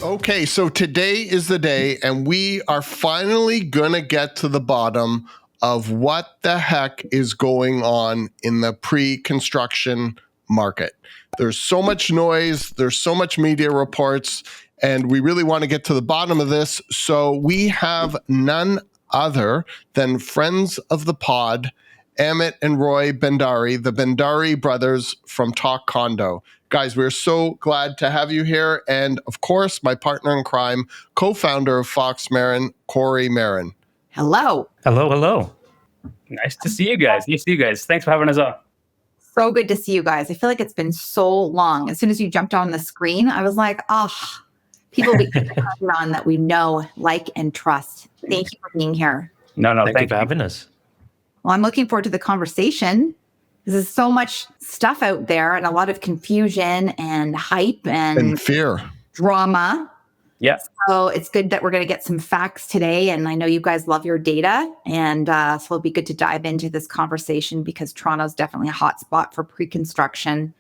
Okay, so today is the day, and we are finally going to get to the bottom of what the heck is going on in the pre-construction market. There's so much noise, there's so much media reports, and we really want to get to the bottom of this. So we have none other than friends of the pod, Amit and Roy Bhandari, the Bhandari brothers from TalkCondo. Guys, we're so glad to have you here. And of course, my partner in crime, co-founder of Fox Marin, Corey Marin. Hello. Hello. Nice to see you guys. Thanks for having us on. So good to see you guys. I feel like it's been so long. As soon as you jumped on the screen, I was like, people we can on that we know, like, and trust. Thank you for being here. No, thank you for having us. Well, I'm looking forward to the conversation. There's so much stuff out there and a lot of confusion and hype and fear, drama. Yeah. So it's good that we're going to get some facts today. And I know you guys love your data. And so it'll be good to dive into this conversation because Toronto's definitely a hot spot for pre-construction.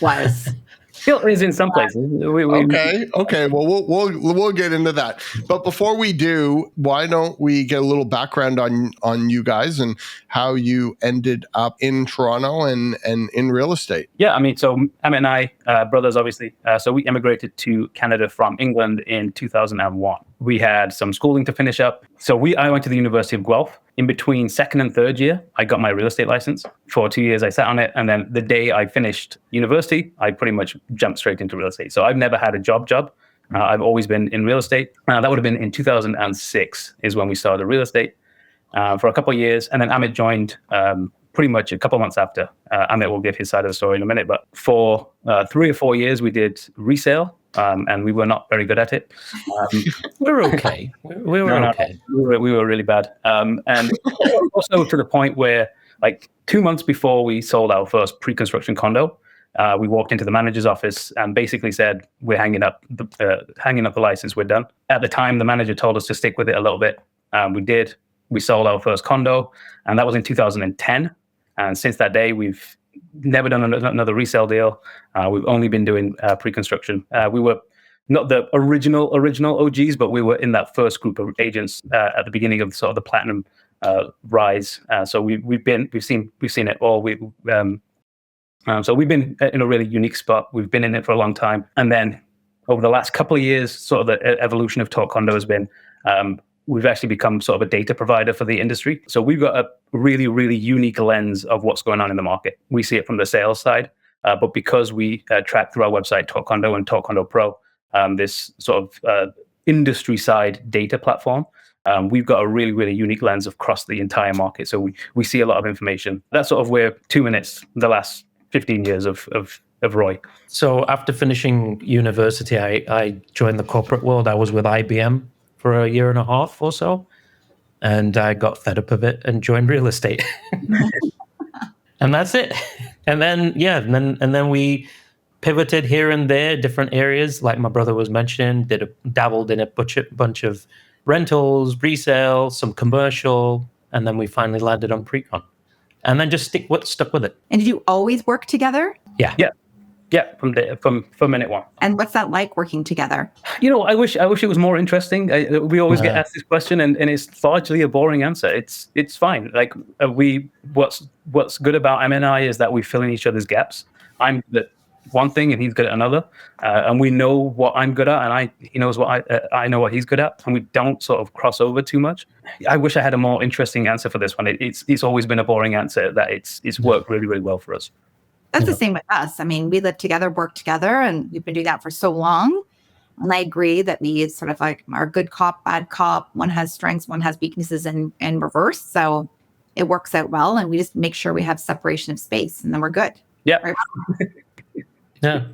Was. Still is in some places. Okay. Well, we'll get into that. But before we do, why don't we get a little background on you guys and how you ended up in Toronto and in real estate? Yeah, so Amit and I, brothers, obviously. So we immigrated to Canada from England in 2001. We had some schooling to finish up. So I went to the University of Guelph. In between second and third year, I got my real estate license. For 2 years, I sat on it. And then the day I finished university, I pretty much jumped straight into real estate. So I've never had a job. I've always been in real estate. That would have been in 2006 is when we started real estate for a couple of years. And then Amit joined pretty much a couple of months after. Amit will give his side of the story in a minute. But for 3 or 4 years, we did resale. And we were not very good at it. We were okay. We were okay. We were really bad. And also to the point where, like 2 months before we sold our first pre-construction condo, we walked into the manager's office and basically said, "We're hanging up the license. We're done." At the time, the manager told us to stick with it a little bit. We did. We sold our first condo, and that was in 2010. And since that day, we've never done another resale deal. We've only been doing pre-construction. We were not the original OGs, but we were in that first group of agents at the beginning of sort of the platinum rise. So we've seen it all. So we've been in a really unique spot. We've been in it for a long time, and then over the last couple of years, sort of the evolution of TalkCondo has been. We've actually become sort of a data provider for the industry. So we've got a really, really unique lens of what's going on in the market. We see it from the sales side, but because we track through our website, TalkCondo and TalkCondo Pro, this sort of industry side data platform, we've got a really, really unique lens across the entire market. So we see a lot of information. That's sort of where 2 minutes, the last 15 years of Roy. So after finishing university, I joined the corporate world. I was with IBM for a year and a half or so, and I got fed up of it and joined real estate. And that's it. And then we pivoted here and there, different areas, like my brother was mentioning, dabbled in a bunch of rentals, resale, some commercial, and then we finally landed on pre-con. And then just stuck with it. And did you always work together? Yeah. From minute one. And what's that like working together? I wish it was more interesting. We always get asked this question, and it's largely a boring answer. It's fine. Like what's good about M and I is that we fill in each other's gaps. I'm good at one thing, and he's good at another, and we know what I'm good at, and he knows what I know what he's good at, and we don't sort of cross over too much. I wish I had a more interesting answer for this one. It's always been a boring answer. That it's worked really, really well for us. That's the same with us. We live together, work together, and we've been doing that for so long. And I agree that we sort of like are good cop, bad cop. One has strengths, one has weaknesses, and reverse. So it works out well, and we just make sure we have separation of space, and then we're good. Yeah. Right? Yeah.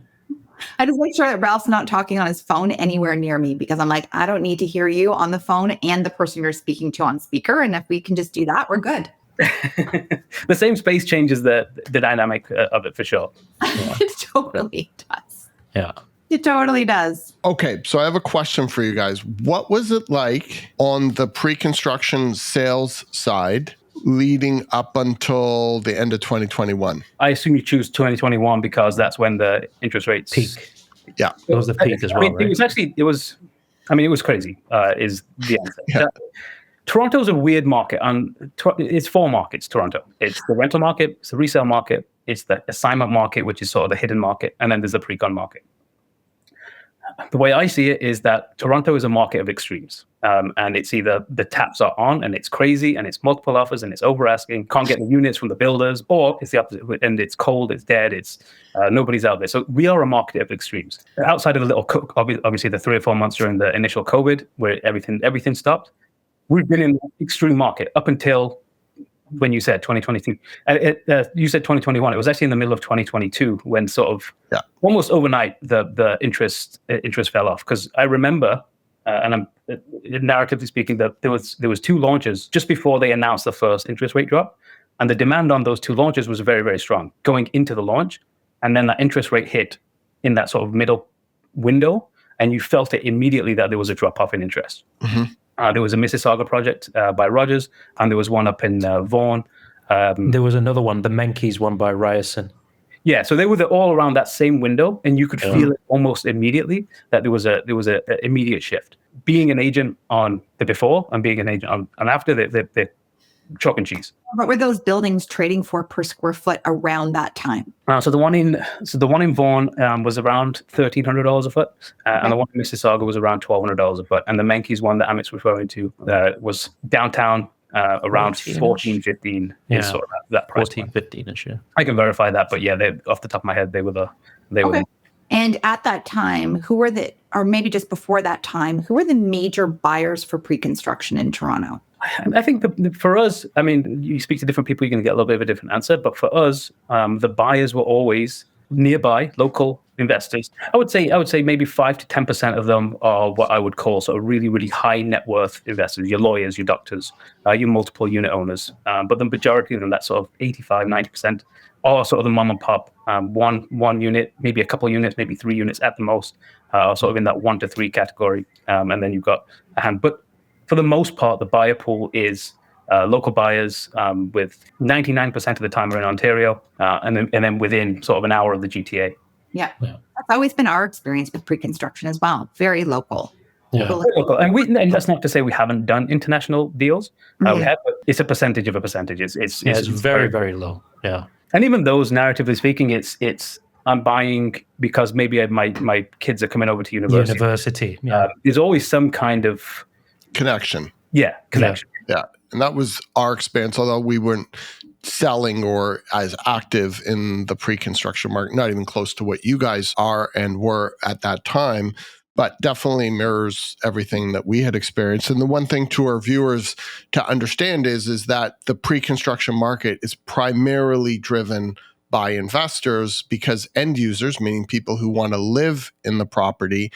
I just make sure that Ralph's not talking on his phone anywhere near me because I'm like, I don't need to hear you on the phone and the person you're speaking to on speaker. And if we can just do that, we're good. The same space changes the dynamic of it for sure. Yeah. It totally does. Yeah. It totally does. Okay, so I have a question for you guys. What was it like on the pre-construction sales side leading up until the end of 2021? I assume you choose 2021 because that's when the interest rates peak. Yeah. It was the peak as well, It right? was it was crazy, is the answer. Yeah. Toronto's a weird market, and it's four markets, Toronto. It's the rental market, it's the resale market, it's the assignment market, which is sort of the hidden market, and then there's the pre-con market. The way I see it is that Toronto is a market of extremes. And it's either the taps are on and it's crazy and it's multiple offers and it's over asking, can't get the units from the builders, or it's the opposite and it's cold, it's dead, it's nobody's out there. So we are a market of extremes. Outside of the obviously the 3 or 4 months during the initial COVID where everything stopped, we've been in the extreme market up until when you said 2022. You said 2021. It was actually in the middle of 2022 when sort of almost overnight the interest fell off. Because I remember, and I'm narratively speaking, that there was 2 launches just before they announced the first interest rate drop, and the demand on those 2 launches was very, very strong going into the launch, and then that interest rate hit in that sort of middle window, and you felt it immediately that there was a drop off in interest. Mm-hmm. There was a Mississauga project by Rogers, and there was one up in Vaughan. There was another one, the Menkes one by Ryerson. Yeah, so they were all around that same window, and you could feel it almost immediately that there was a immediate shift. Being an agent on the before and being an agent on after, they're chalk and cheese. What were those buildings trading for per square foot around that time? So the one in Vaughan was around $1,300 a foot, and the one in Mississauga was around $1,200 a foot. And the Menkes one that Amit's referring to was downtown around 14, 15. Yeah, sort of that price. 14, 15ish. Yeah. I can verify that, but yeah, off the top of my head, they were. And at that time, or maybe just before that time, who were the major buyers for pre-construction in Toronto? I think for us, I mean, you speak to different people, you're going to get a little bit of a different answer. But for us, the buyers were always nearby, local investors. I would say maybe 5 to 10% of them are what I would call sort of really, really high net worth investors. Your lawyers, your doctors, your multiple unit owners. But the majority of them, that sort of 85, 90%, are sort of the mom and pop, one unit, maybe a couple units, maybe 3 units at the most, are sort of in that 1 to 3 category. And then you've got a hand. But for the most part, the buyer pool is local buyers with 99% of the time are in Ontario, and then within sort of an hour of the GTA. Yeah. That's always been our experience with pre-construction as well. Very local. Yeah. And that's not to say we haven't done international deals. We have, but it's a percentage of a percentage. It's very, very low. Yeah. And even those, narratively speaking, it's I'm buying because maybe my kids are coming over to university. Yeah. There's always some kind of connection. Yeah, connection. Yeah. And that was our experience, although we weren't selling or as active in the pre-construction market, not even close to what you guys are and were at that time, but definitely mirrors everything that we had experienced. And the one thing to our viewers to understand is that the pre-construction market is primarily driven by investors because end users, meaning people who want to live in the property,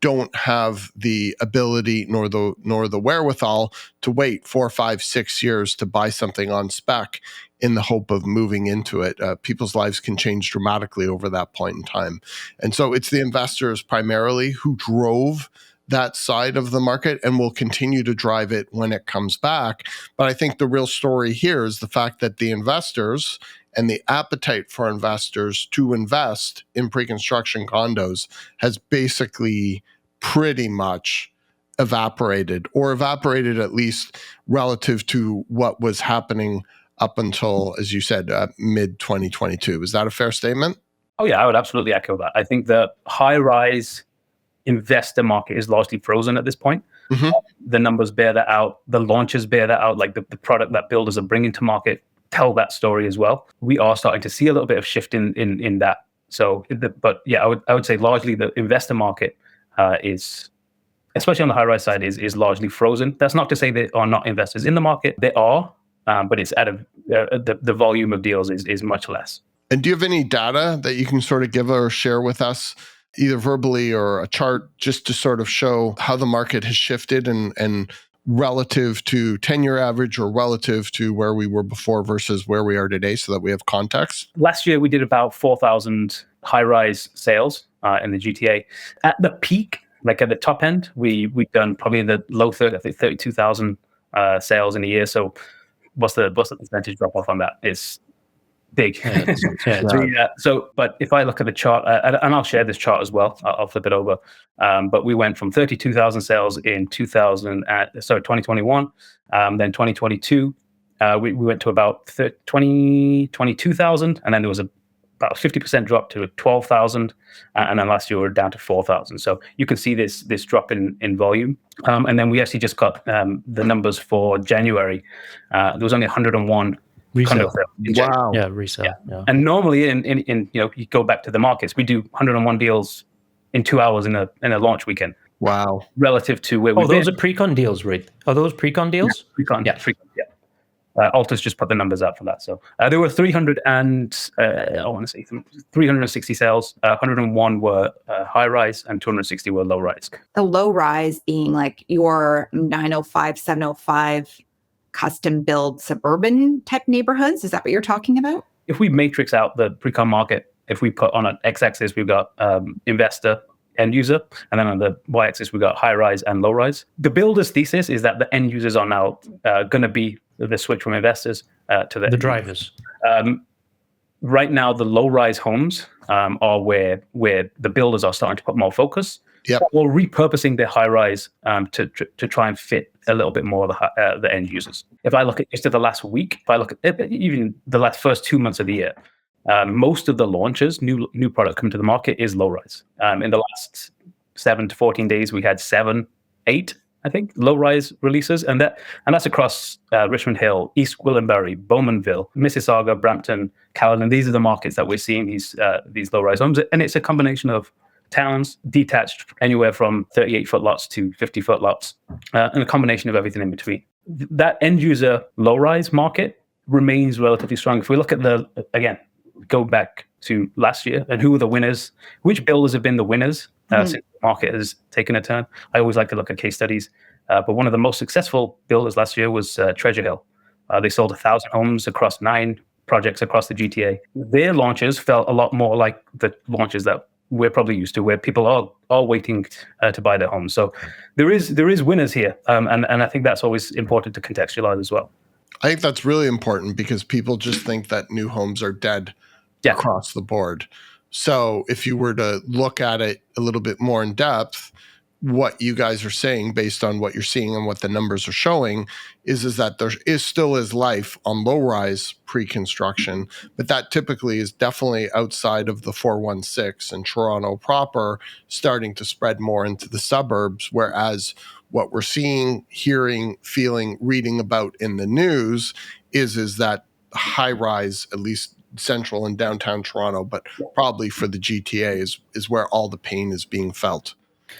don't have the ability nor the wherewithal to wait 4, 5, 6 years to buy something on spec in the hope of moving into it. People's lives can change dramatically over that point in time. And so it's the investors primarily who drove that side of the market and will continue to drive it when it comes back. But I think the real story here is the fact that the investors and the appetite for investors to invest in pre-construction condos has basically pretty much evaporated at least relative to what was happening up until, as you said, mid-2022. Is that a fair statement? Oh, yeah, I would absolutely echo that. I think the high-rise investor market is largely frozen at this point. Mm-hmm. The numbers bear that out. The launches bear that out. Like the product that builders are bringing to market tell that story as well. We are starting to see a little bit of shift in that. So, but yeah, I would say largely the investor market is, especially on the high-rise side, is largely frozen. That's not to say there are not investors in the market. There are, but it's at the volume of deals is much less. And do you have any data that you can sort of give or share with us, either verbally or a chart, just to sort of show how the market has shifted and relative to 10-year average or relative to where we were before versus where we are today so that we have context? Last year, we did about 4,000 high-rise sales in the GTA. At the peak, like at the top end, we've done probably in the low 30, I think 32,000 sales in a year. So what's the percentage drop off on that? It's big. But if I look at the chart, and I'll share this chart as well, I'll flip it over. But we went from 32,000 sales in 2021, then 2022, we went to about 22,000, and then there was about a 50% drop to 12,000, and then last year we were down to 4,000. So you can see this drop in volume. And then we actually just got the numbers for January. There was only 101 resale. Wow. Yeah, resale. Yeah. And normally in you go back to the markets, we do 101 deals in 2 hours in a launch weekend. Wow. Relative to where we've been. Those are pre-con deals, right? Are those pre-con deals? Yeah, pre-con. Yeah. Altus just put the numbers out for that. So there were 360 sales. 101 were high rise, and 260 were low rise. The low rise being like your 905, 705 custom build suburban type neighborhoods. Is that what you're talking about? If we matrix out the pre-con market, if we put on an x-axis, we've got investor, end user, and then on the y-axis, we've got high rise and low rise. The builder's thesis is that the end users are now going to be the switch from investors to the drivers. Right now, the low-rise homes are where the builders are starting to put more focus. Yep. Or repurposing their high-rise to try and fit a little bit more of the end users. If I look at just the last week, if I look at even the first 2 months of the year, most of the launches, new product coming to the market is low-rise. In the last 7 to 14 days, we had 7, 8, I think, low-rise releases, and that's across Richmond Hill, East Gwillimbury, Bowmanville, Mississauga, Brampton, Caledon. These are the markets that we're seeing these low-rise homes, and it's a combination of towns, detached, anywhere from 38-foot lots to 50-foot lots, and a combination of everything in between. That end-user low-rise market remains relatively strong. If we look at go back to last year, and who were the winners, which builders have been the winners since the market has taken a turn. I always like to look at case studies, but one of the most successful builders last year was Treasure Hill. They sold 1,000 homes across 9 projects across the GTA. Their launches felt a lot more like the launches that we're probably used to, where people are waiting to buy their homes. So there is winners here, and I think that's always important to contextualize as well. I think that's really important because people just think that new homes are dead across the board. So if you were to look at it a little bit more in depth, what you guys are saying based on what you're seeing and what the numbers are showing is that there still is life on low-rise pre-construction, but that typically is definitely outside of the 416 and Toronto proper, starting to spread more into the suburbs, whereas what we're seeing, hearing, feeling, reading about in the news is that high-rise, at least central and downtown Toronto, but probably for the GTA is where all the pain is being felt.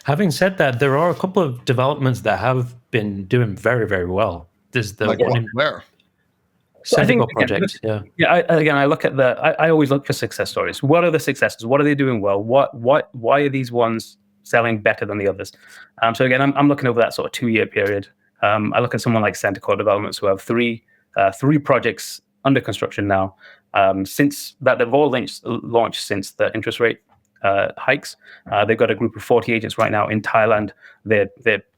Having said that, there are a couple of developments that have been doing very, very well. There's the one in where? Sentigo project. I look at I always look for success stories. What are the successes? What are they doing well? Why are these ones selling better than the others? So again, I'm looking over that sort of 2-year period. I look at someone like Centico Developments, who have three projects under construction now. Since that they've all launched since the interest rate hikes. They've got a group of 40 agents right now in Thailand. Their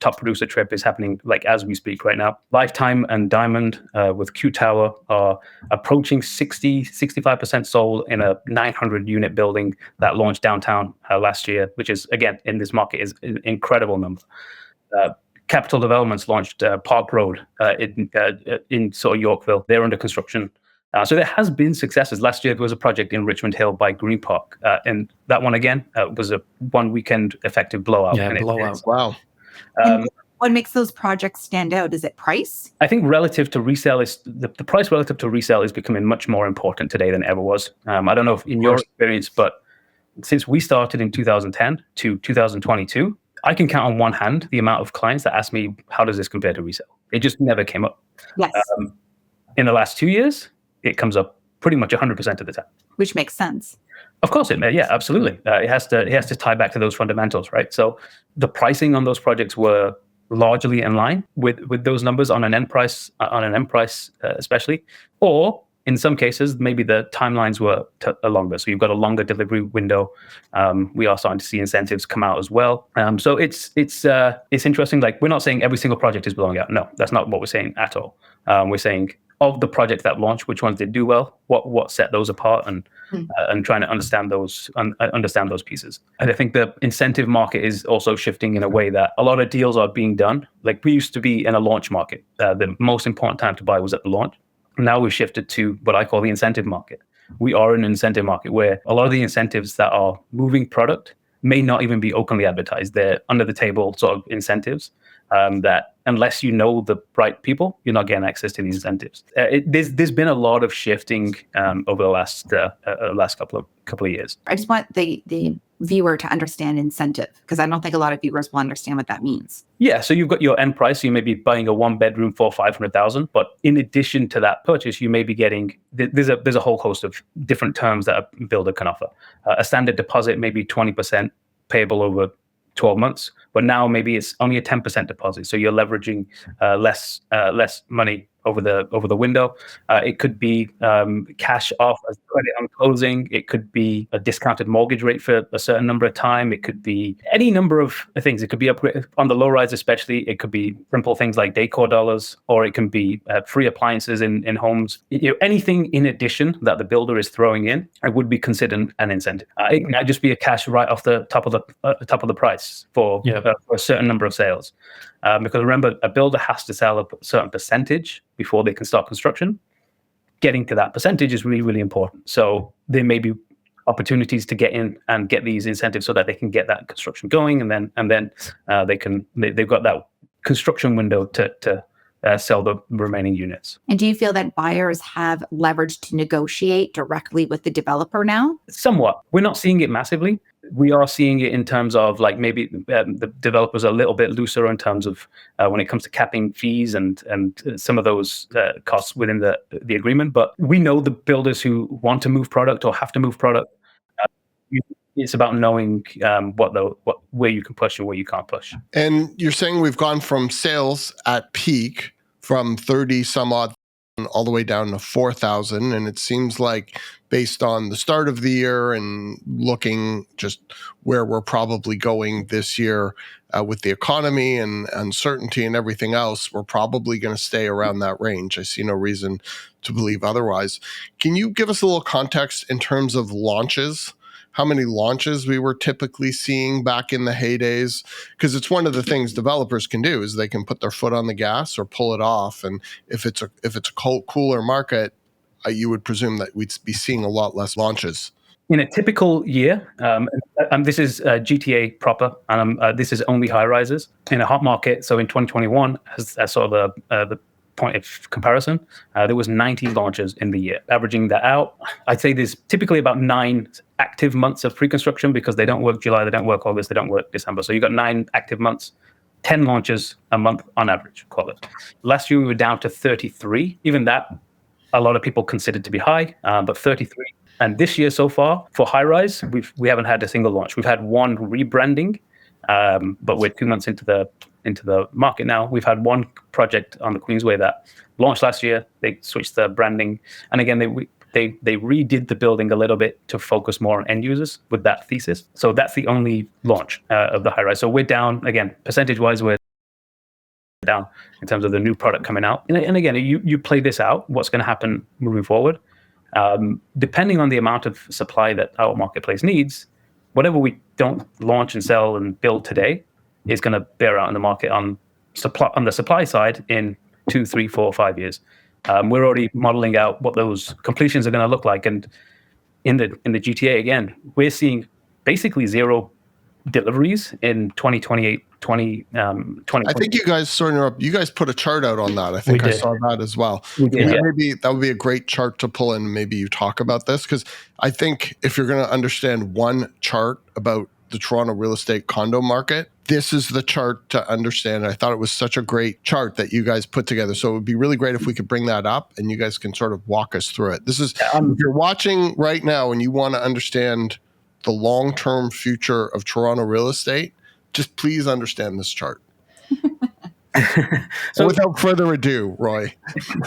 top producer trip is happening like as we speak right now. Lifetime and Diamond with Q Tower are approaching 65% sold in a 900 unit building that launched downtown last year, which is, again, in this market is an incredible number. Capital Developments launched Park Road in sort of Yorkville. They're under construction. So there has been successes. Last year, there was a project in Richmond Hill by Green Park. And that one, again, was a one weekend effective blowout. Yeah, blowout. Wow. What makes those projects stand out? Is it price? I think relative to resale, the price relative to resale is becoming much more important today than ever was. I don't know if in your experience, but since we started in 2010 to 2022, I can count on one hand the amount of clients that ask me, how does this compare to resale? It just never came up. Yes. In the last 2 years, it comes up pretty much 100% of the time. Which makes sense. Of course it may. Yeah, absolutely. It has to tie back to those fundamentals, right? So the pricing on those projects were largely in line with those numbers on an end price, especially, or in some cases maybe the timelines were longer. So you've got a longer delivery window. We are starting to see incentives come out as well. So it's interesting. Like, we're not saying every single project is blowing out. No, that's not what we're saying at all. We're saying of the projects that launched, which ones did do well, what set those apart, and trying to understand those pieces. And I think the incentive market is also shifting in a way that a lot of deals are being done. Like we used to be in a launch market. The most important time to buy was at the launch. Now we've shifted to what I call the incentive market. We are in an incentive market where a lot of the incentives that are moving product may not even be openly advertised. They're under the table sort of incentives that unless you know the right people, you're not getting access to these incentives. There's been a lot of shifting over the last couple of years. I just want the viewer to understand incentive, because I don't think a lot of viewers will understand what that means. Yeah, so you've got your end price. So you may be buying a 1-bedroom for $500,000, but in addition to that purchase, you may be getting there's a whole host of different terms that a builder can offer. A standard deposit may be 20% payable over 12 months, but now maybe it's only a 10% deposit. So you're leveraging less money over the window. It could be cash off as credit on closing. It could be a discounted mortgage rate for a certain number of time. It could be any number of things. It could be upgrade on the low rise, especially. It could be simple things like decor dollars, or it can be free appliances in homes. Anything in addition that the builder is throwing in, it would be considered an incentive. It might just be a cash right off the top of the price for a certain number of sales. Because remember, a builder has to sell a certain percentage before they can start construction. Getting to that percentage is really, really important. So there may be opportunities to get in and get these incentives so that they can get that construction going, and then they've got that construction window to sell the remaining units. And do you feel that buyers have leverage to negotiate directly with the developer now? Somewhat. We're not seeing it massively. We are seeing it in terms of like maybe the developers are a little bit looser in terms of when it comes to capping fees and some of those costs within the agreement. But we know the builders who want to move product or have to move product. It's about knowing where you can push and where you can't push. And you're saying we've gone from sales at peak from 30 some odd all the way down to 4,000. And it seems like based on the start of the year and looking just where we're probably going this year with the economy and uncertainty and everything else, we're probably going to stay around that range. I see no reason to believe otherwise. Can you give us a little context in terms of launches? How many launches we were typically seeing back in the heydays? Because it's one of the things developers can do is they can put their foot on the gas or pull it off. And if it's a cooler market, you would presume that we'd be seeing a lot less launches. In a typical year, this is GTA proper, and this is only high rises in a hot market. So in 2021, as sort of the point of comparison, there was 90 launches in the year. Averaging that out, I'd say there's typically about 9 active months of pre-construction because they don't work July, they don't work August, they don't work December. So you got 9 active months, 10 launches a month on average, call it. Last year we were down to 33. Even that, a lot of people considered to be high, but 33. And this year so far for high rise, we haven't had a single launch. We've had one rebranding, but we're 2 months into the market now. We've had one project on the Queensway that launched last year. They switched the branding, and again they redid the building a little bit to focus more on end users with that thesis. So that's the only launch of the high rise. So we're down again percentage wise. We're down in terms of the new product coming out. And again, you play this out. What's going to happen moving forward? Depending on the amount of supply that our marketplace needs, whatever we don't launch and sell and build today is going to bear out in the market on the supply side in 2, 3, 4, 5 years. We're already modeling out what those completions are going to look like, and in the GTA again, we're seeing basically 0 deliveries in 2028, 2020. I think you guys put a chart out on that. I think I saw that as well. We did, yeah. Maybe that would be a great chart to pull in. Maybe you talk about this, because I think if you're going to understand one chart about the Toronto real estate condo market, this is the chart to understand. I thought it was such a great chart that you guys put together. So it would be really great if we could bring that up and you guys can sort of walk us through it. This is, if you're watching right now and you want to understand the long-term future of Toronto real estate, just please understand this chart. So without further ado, Roy.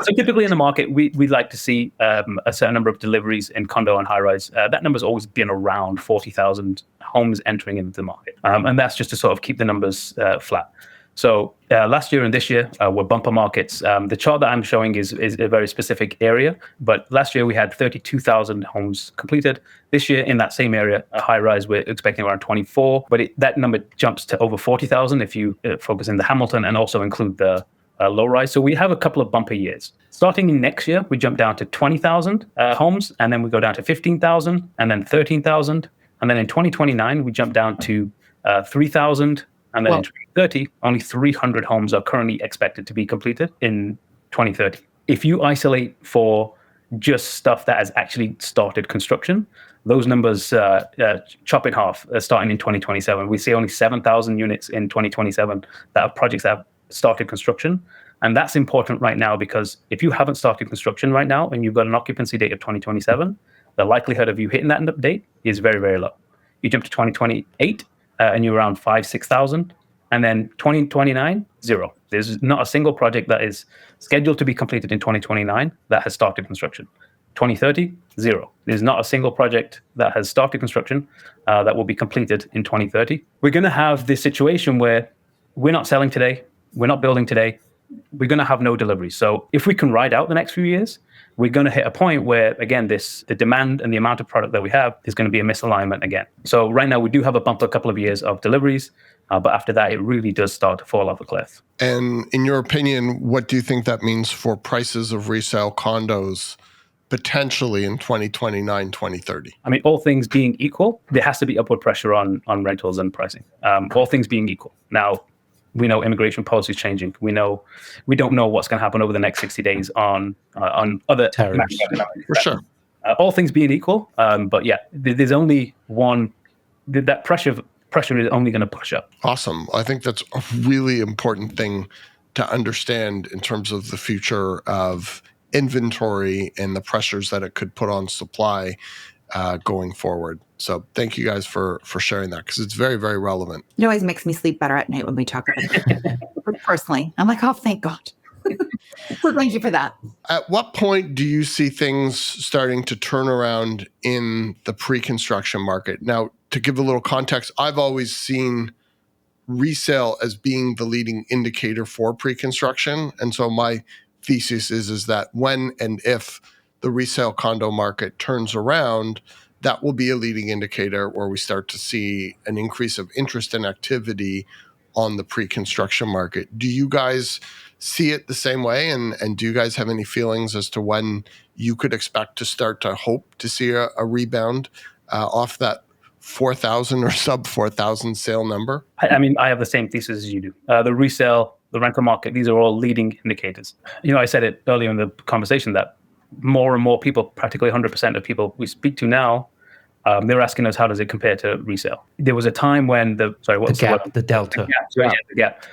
So typically in the market, we like to see a certain number of deliveries in condo and high-rise. That number's always been around 40,000 homes entering into the market. And that's just to sort of keep the numbers flat. So last year and this year were bumper markets. The chart that I'm showing is a very specific area, but last year we had 32,000 homes completed. This year in that same area, a high rise, we're expecting around 24, but that number jumps to over 40,000 if you focus in the Hamilton and also include the low rise. So we have a couple of bumper years. Starting in next year, we jump down to 20,000 homes, and then we go down to 15,000, and then 13,000. And then in 2029, we jump down to 3,000. And then in 2030, only 300 homes are currently expected to be completed in 2030. If you isolate for just stuff that has actually started construction, those numbers chop in half starting in 2027. We see only 7,000 units in 2027 that are projects that have started construction. And that's important right now because if you haven't started construction right now and you've got an occupancy date of 2027, the likelihood of you hitting that date is very, very low. You jump to 2028, and you're around 6,000. And then 2029, zero. There's not a single project that is scheduled to be completed in 2029 that has started construction. 2030, zero. There's not a single project that has started construction that will be completed in 2030. We're going to have this situation where we're not selling today, we're not building today, we're going to have no deliveries. So if we can ride out the next few years, we're going to hit a point where, again, the demand and the amount of product that we have is going to be a misalignment again. So right now we do have a bumper couple of years of deliveries, but after that, it really does start to fall off a cliff. And in your opinion, what do you think that means for prices of resale condos potentially in 2029, 2030? I mean, all things being equal, there has to be upward pressure on rentals and pricing. All things being equal. Now, we know immigration policy is changing. We don't know what's going to happen over the next 60 days on other tariffs. For sure. All things being equal, but yeah, there's only one. That pressure is only going to push up. Awesome. I think that's a really important thing to understand in terms of the future of inventory and the pressures that it could put on supply going forward. So thank you guys for sharing that because it's very, very relevant. It always makes me sleep better at night when we talk about it. Personally, I'm like, oh, thank God. So thank you for that. At what point do you see things starting to turn around in the pre-construction market? Now, to give a little context, I've always seen resale as being the leading indicator for pre-construction. And so my thesis is that when and if the resale condo market turns around, that will be a leading indicator where we start to see an increase of interest and activity on the pre-construction market. Do you guys see it the same way? And do you guys have any feelings as to when you could expect to start to hope to see a rebound off that 4,000 or sub 4,000 sale number? I mean, I have the same thesis as you do. The resale, the rental market, these are all leading indicators. You know, I said it earlier in the conversation that more and more people, practically 100% of people we speak to now, they're asking us, how does it compare to resale? There was a time when the delta. The gap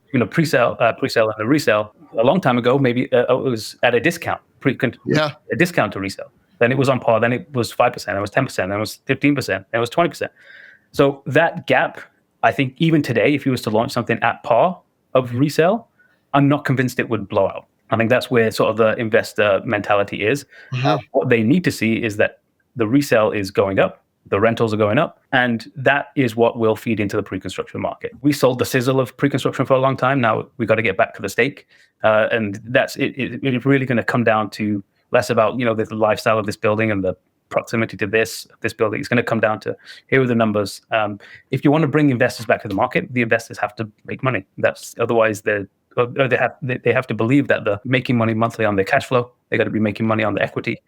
between the presale and the resale. A long time ago, maybe it was at a discount, a discount to resale. Then it was on par. Then it was 5%. Then it was 10%. Then it was 15%. Then it was 20%. So that gap, I think, even today, if you was to launch something at par of resale, I'm not convinced it would blow out. I think that's where sort of the investor mentality is. Mm-hmm. What they need to see is that the resale is going up, the rentals are going up, and that is what will feed into the pre-construction market. We sold the sizzle of pre-construction for a long time. Now we got to get back to the steak, and that's it. It's really going to come down to less about the lifestyle of this building and the proximity to this building. It's going to come down to, here are the numbers. If you want to bring investors back to the market, the investors have to make money. Otherwise they have to believe that they're making money monthly on their cash flow. They got to be making money on the equity.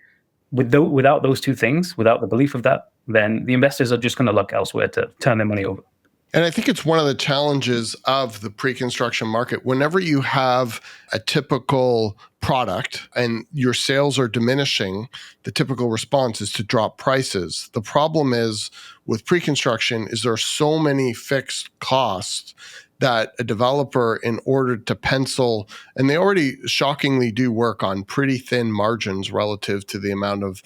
Without those two things, without the belief of that, then the investors are just going to look elsewhere to turn their money over. And I think it's one of the challenges of the pre-construction market. Whenever you have a typical product and your sales are diminishing, the typical response is to drop prices. The problem is with pre-construction is there are so many fixed costs that a developer, in order to pencil, and they already shockingly do work on pretty thin margins relative to the amount of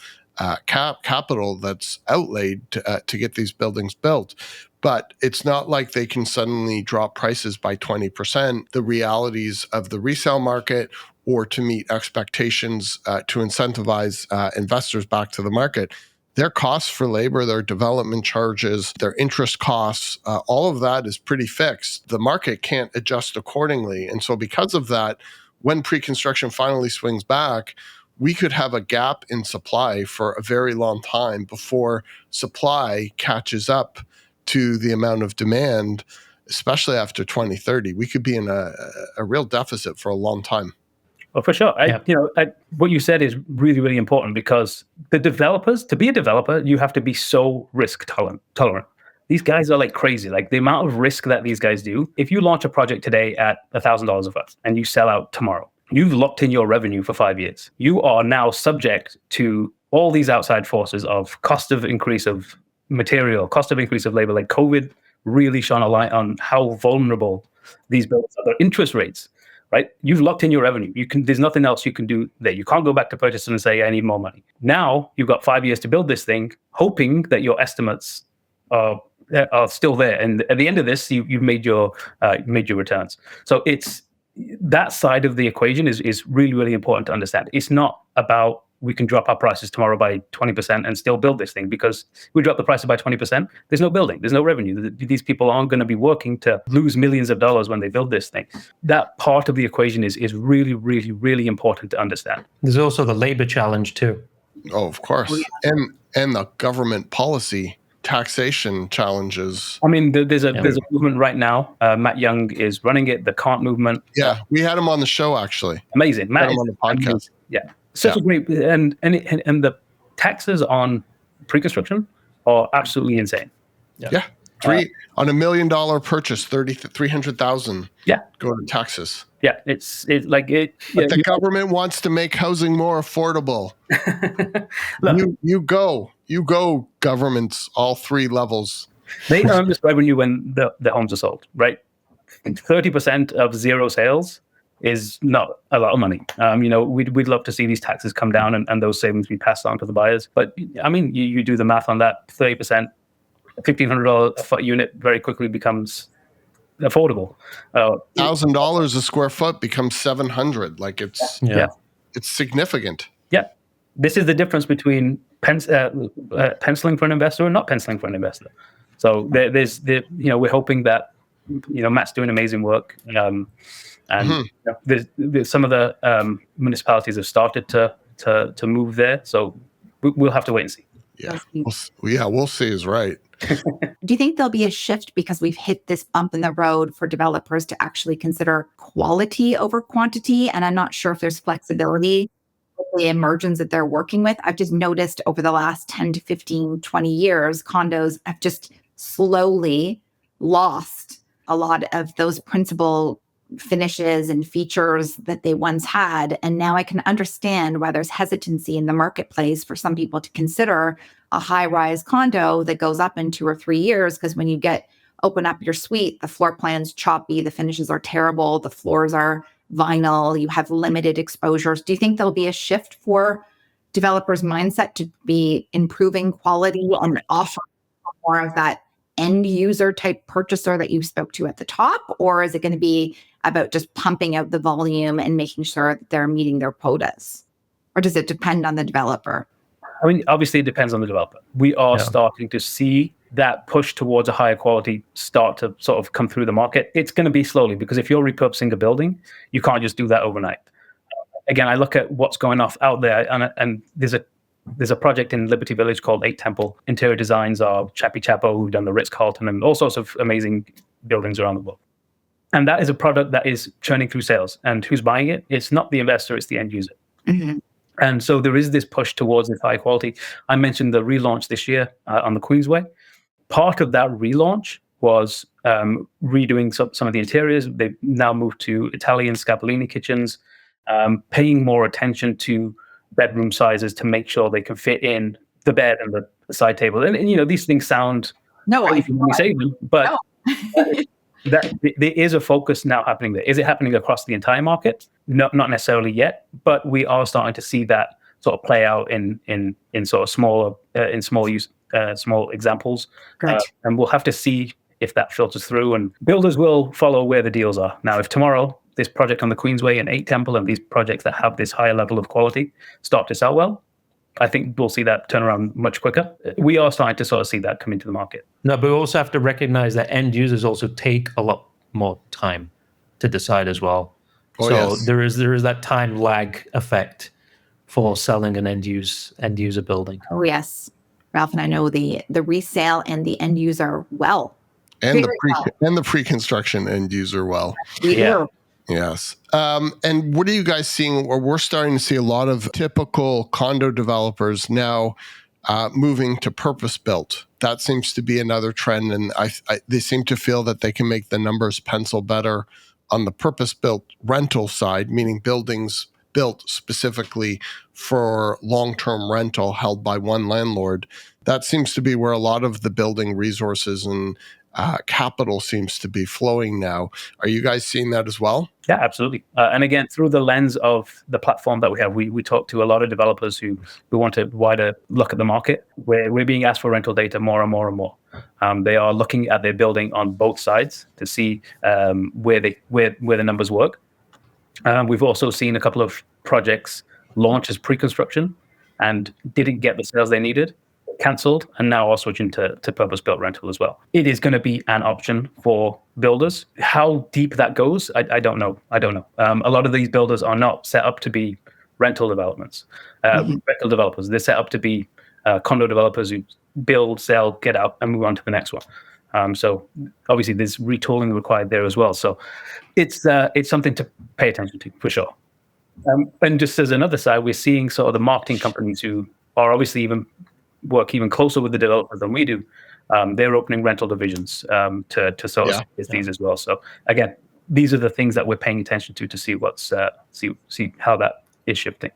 capital that's outlaid to get these buildings built. But it's not like they can suddenly drop prices by 20%. The realities of the resale market, or to meet expectations to incentivize investors back to the market, their costs for labor, their development charges, their interest costs, all of that is pretty fixed. The market can't adjust accordingly. And so because of that, when pre-construction finally swings back, we could have a gap in supply for a very long time before supply catches up to the amount of demand, especially after 2030. We could be in a real deficit for a long time. Well, for sure. What you said is really, really important, because the developers, to be a developer, you have to be so risk tolerant. These guys are like crazy. Like the amount of risk that these guys do. If you launch a project today at $1,000 a foot and you sell out tomorrow, you've locked in your revenue for 5 years. You are now subject to all these outside forces of cost of increase of material, cost of increase of labor. Like COVID really shone a light on how vulnerable these buildings are. Their interest rates. Right? You've locked in your revenue. There's nothing else you can do there. You can't go back to purchasers and say, I need more money. Now you've got 5 years to build this thing, hoping that your estimates are still there. And at the end of this, you've made your returns. So it's that side of the equation is really, really important to understand. It's not about we can drop our prices tomorrow by 20% and still build this thing, because if we drop the prices by 20%, there's no building, there's no revenue. These people aren't going to be working to lose millions of dollars when they build this thing. That part of the equation is really, really, really important to understand. There's also the labor challenge too. Oh, of course. And the government policy taxation challenges. I mean, there's a movement right now. Matt Young is running it, the Can't movement. Yeah, we had him on the show, actually. Amazing. Matt is on the podcast. Yeah. Such a great, and the taxes on pre-construction are absolutely insane. Yeah. On $1 million purchase, $300,000. Yeah. Go to taxes. Yeah. It's like it. But the government wants to make housing more affordable. Look, you go governments, all three levels. They earn this revenue when the homes are sold, right? 30% of zero sales is not a lot of money. We'd love to see these taxes come down and those savings be passed on to the buyers. But I mean, you do the math on that, 30%, $1,500 a foot unit very quickly becomes affordable. $1,000 a square foot becomes $700. Like it's significant. Yeah. This is the difference between penciling for an investor and not penciling for an investor. So we're hoping that, Matt's doing amazing work. And there's some of the municipalities have started to move there. So we'll have to wait and see. Yeah, we'll see is right. Do you think there'll be a shift because we've hit this bump in the road for developers to actually consider quality over quantity? And I'm not sure if there's flexibility with the emergence that they're working with. I've just noticed over the last 10 to 15, 20 years, condos have just slowly lost a lot of those principal finishes and features that they once had. And now I can understand why there's hesitancy in the marketplace for some people to consider a high-rise condo that goes up in 2 or 3 years, because when you open up your suite, the floor plan's choppy, the finishes are terrible, the floors are vinyl, you have limited exposures. Do you think there'll be a shift for developers' mindset to be improving quality and offering more of that end user type purchaser that you spoke to at the top? Or is it going to be about just pumping out the volume and making sure that they're meeting their quotas? Or does it depend on the developer? I mean, obviously it depends on the developer. We are starting to see that push towards a higher quality start to sort of come through the market. It's going to be slowly, because if you're repurposing a building, you can't just do that overnight. Again, I look at what's going off out there, and there's a project in Liberty Village called 8 Temple. Interior designs are Chappie Chapo, who've done the Ritz-Carlton and all sorts of amazing buildings around the world. And that is a product that is churning through sales. And who's buying it? It's not the investor, it's the end user. Mm-hmm. And so there is this push towards this high quality. I mentioned the relaunch this year on the Queensway. Part of that relaunch was redoing some of the interiors. They've now moved to Italian Scapolini kitchens, paying more attention to bedroom sizes to make sure they can fit in the bed and the side table. And these things sound crazy when we say them, but that there is a focus now happening there. Is it happening across the entire market? No, not necessarily yet, but we are starting to see that sort of play out in sort of small examples. And we'll have to see if that filters through, and builders will follow where the deals are. Now, if tomorrow this project on the Queensway and 8 Temple and these projects that have this higher level of quality start to sell well, I think we'll see that turn around much quicker. We are starting to sort of see that come into the market. No, but we also have to recognize that end users also take a lot more time to decide as well. Oh, so yes. there is that time lag effect for selling an end user building. Oh yes, Ralph and I know the resale and the end user well. And Very well. the pre-construction end user well. We Yeah. do. Yes. And what are you guys seeing? Or we're starting to see a lot of typical condo developers now moving to purpose-built. That seems to be another trend, and they seem to feel that they can make the numbers pencil better on the purpose-built rental side, meaning buildings built specifically for long-term rental held by one landlord. That seems to be where a lot of the building resources and capital seems to be flowing now. Are you guys seeing that as well? Yeah, absolutely. And again, through the lens of the platform that we have, we talk to a lot of developers who want a wider look at the market. We're being asked for rental data more and more and more. They are looking at their building on both sides to see where the numbers work. We've also seen a couple of projects launch as pre-construction and didn't get the sales they needed, cancelled, and now are switching to purpose-built rental as well. It is going to be an option for builders. How deep that goes, I don't know. A lot of these builders are not set up to be rental developments, rental developers. They're set up to be condo developers who build, sell, get out, and move on to the next one. So obviously there's retooling required there as well. So it's something to pay attention to for sure. And just as another side, we're seeing sort of the marketing companies who are obviously work even closer with the developers than we do. They're opening rental divisions to sort of these as well. So again, these are the things that we're paying attention to see what's see how that is shifting.